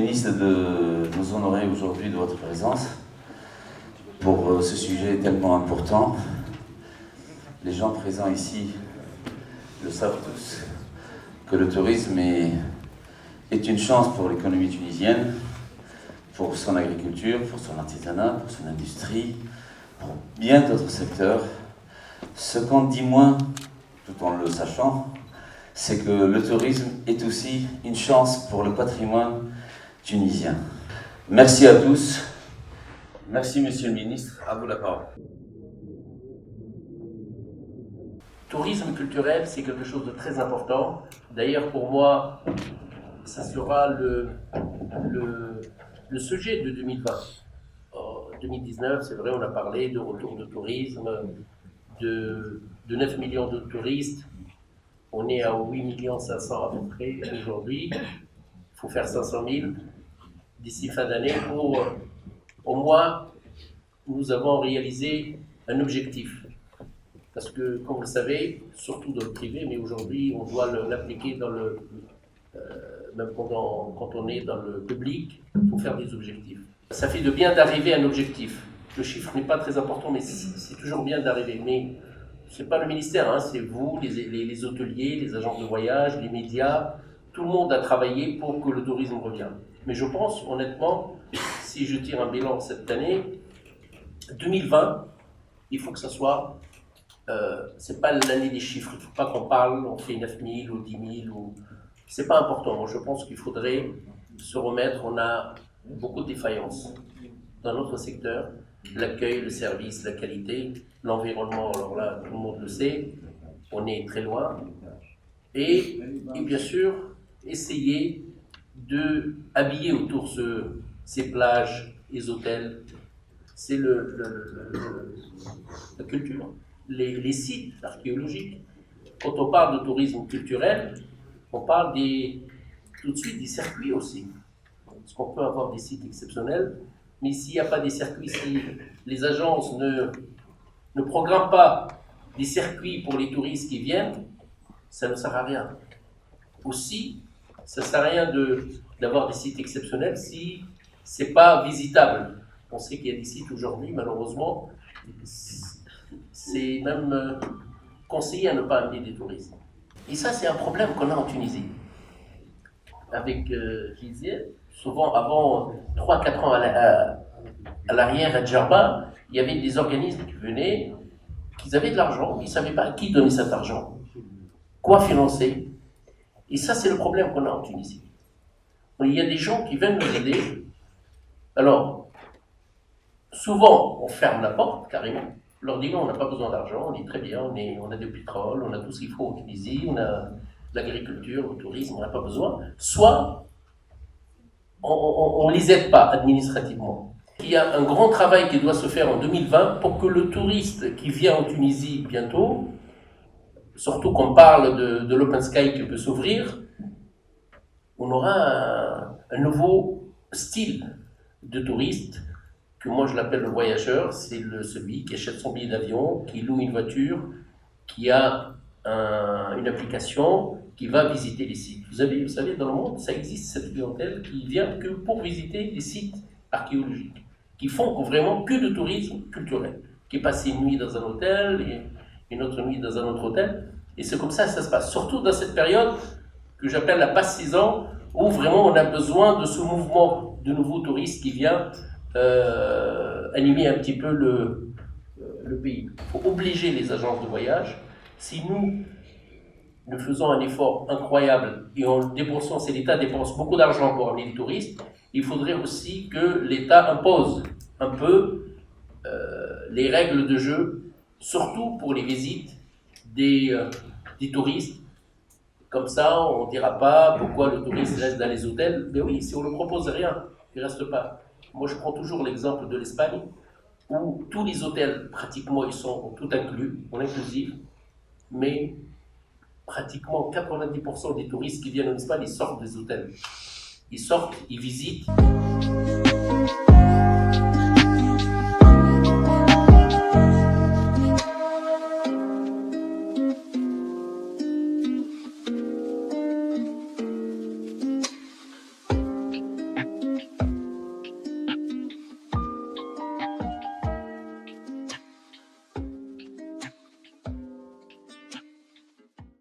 ministre, de nous honorer aujourd'hui de votre présence pour ce sujet tellement important. Les gens présents ici le savent tous, que le tourisme est une chance pour l'économie tunisienne, pour son agriculture, pour son artisanat, pour son industrie, pour bien d'autres secteurs. Ce qu'on dit moins, tout en le sachant, c'est que le tourisme est aussi une chance pour le patrimoine tunisien. Merci à tous. Merci, Monsieur le Ministre. À vous la parole. Tourisme culturel, c'est quelque chose de très important. D'ailleurs, pour moi, ça sera le sujet de 2020. En 2019, c'est vrai, on a parlé de retour de tourisme, de 9 millions de touristes. On est à 8 500 000 à peu près aujourd'hui. Il faut faire 500 000 d'ici fin d'année pour, au moins, nous avons réalisé un objectif. Parce que, comme vous le savez, surtout dans le privé, mais aujourd'hui, on doit l'appliquer dans le... même quand on est dans le public, il faut faire des objectifs. Ça fait de bien d'arriver à un objectif. Le chiffre n'est pas très important, mais c'est toujours bien d'arriver. Mais ce n'est pas le ministère, hein, c'est vous, les hôteliers, les agences de voyage, les médias. Tout le monde a travaillé pour que le tourisme revienne. Mais je pense, honnêtement, si je tire un bilan cette année, 2020, il faut que ça soit... c'est pas l'année des chiffres, il ne faut pas qu'on parle, on fait 9 000 ou 10 000, ou... c'est pas important. Je pense qu'il faudrait se remettre, on a beaucoup de défaillances dans notre secteur, l'accueil, le service, la qualité, l'environnement, alors là, tout le monde le sait, on est très loin. Et bien sûr, essayer de habiller autour ces plages, les hôtels, c'est la culture. Les sites archéologiques. Quand on parle de tourisme culturel, on parle tout de suite des circuits aussi. Parce qu'on peut avoir des sites exceptionnels, mais s'il n'y a pas des circuits, si les agences ne programment pas des circuits pour les touristes qui viennent, ça ne sert à rien. Aussi, ça ne sert à rien d'avoir des sites exceptionnels si ce n'est pas visitable. On sait qu'il y a des sites aujourd'hui, malheureusement, c'est même conseillé à ne pas amener des touristes. Et ça, c'est un problème qu'on a en Tunisie. Avec, je disais, souvent avant 3-4 ans à l'arrière, à Djerba, il y avait des organismes qui venaient, qui avaient de l'argent, ils ne savaient pas à qui donner cet argent, quoi financer. Et ça, c'est le problème qu'on a en Tunisie. Il y a des gens qui viennent nous aider. Alors, souvent, on ferme la porte, carrément. On leur dit non, on n'a pas besoin d'argent, on est très bien, on a du pétrole, on a tout ce qu'il faut en Tunisie, on a l'agriculture, le tourisme, on n'a pas besoin. Soit on ne les aide pas administrativement. Il y a un grand travail qui doit se faire en 2020 pour que le touriste qui vient en Tunisie bientôt, surtout qu'on parle de l'Open Sky qui peut s'ouvrir, on aura un nouveau style de touriste, que moi je l'appelle le voyageur, c'est celui qui achète son billet d'avion, qui loue une voiture, qui a une application, qui va visiter les sites. Vous savez, dans le monde, ça existe cette clientèle qui vient que pour visiter les sites archéologiques, qui font vraiment que de tourisme culturel, qui passe une nuit dans un hôtel, et une autre nuit dans un autre hôtel, et c'est comme ça que ça se passe. Surtout dans cette période que j'appelle la passe saison, où vraiment on a besoin de ce mouvement de nouveaux touristes qui vient animer un petit peu le pays. Il faut obliger les agences de voyage. Si nous faisons un effort incroyable et en dépensant, si l'État dépense beaucoup d'argent pour amener les touristes, il faudrait aussi que l'État impose un peu les règles de jeu, surtout pour les visites des touristes. Comme ça, on ne dira pas pourquoi le touriste reste dans les hôtels. Mais oui, si on ne propose rien, il ne reste pas. Moi, je prends toujours l'exemple de l'Espagne, où tous les hôtels, pratiquement, ils sont tout inclus, en inclusif, mais pratiquement 90% des touristes qui viennent en Espagne, ils sortent des hôtels. Ils sortent, ils visitent.